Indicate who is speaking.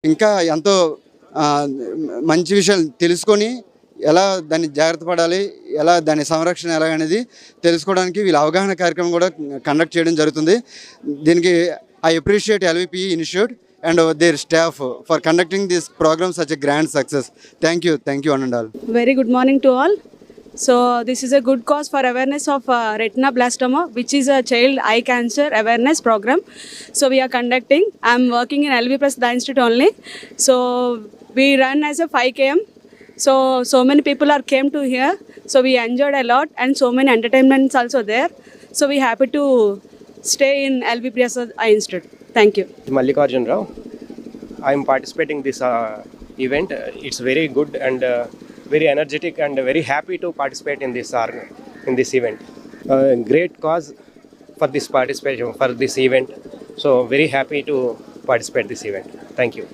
Speaker 1: ఇంకా ఎంతో మంచి విషయాలు తెలుసుకొని ఎలా దాన్ని జాగ్రత్త పడాలి, ఎలా దాని సంరక్షణ ఎలాగనేది తెలుసుకోవడానికి వీళ్ళ అవగాహన కార్యక్రమం కూడా కండక్ట్ చేయడం జరుగుతుంది. దీనికి I appreciate LVP institute and their staff for conducting this program such a grand success. Thank you one and all.
Speaker 2: Very good morning to all. So this is a good cause for awareness of retinoblastoma, which is a child eye cancer awareness program. So we are conducting. I am working in LV Prasad Institute only. So we run as a 5 km. So many people are came to here. So we enjoyed a lot and so many entertainments also there. So we happy to stay in LV Prasad Eye Institute. Thank you.
Speaker 3: Mallikarjun Rao. I am participating this event. It's very good and very energetic and very happy to participate in this event. Great cause for this participation for this event. So very happy to participate this event. Thank you.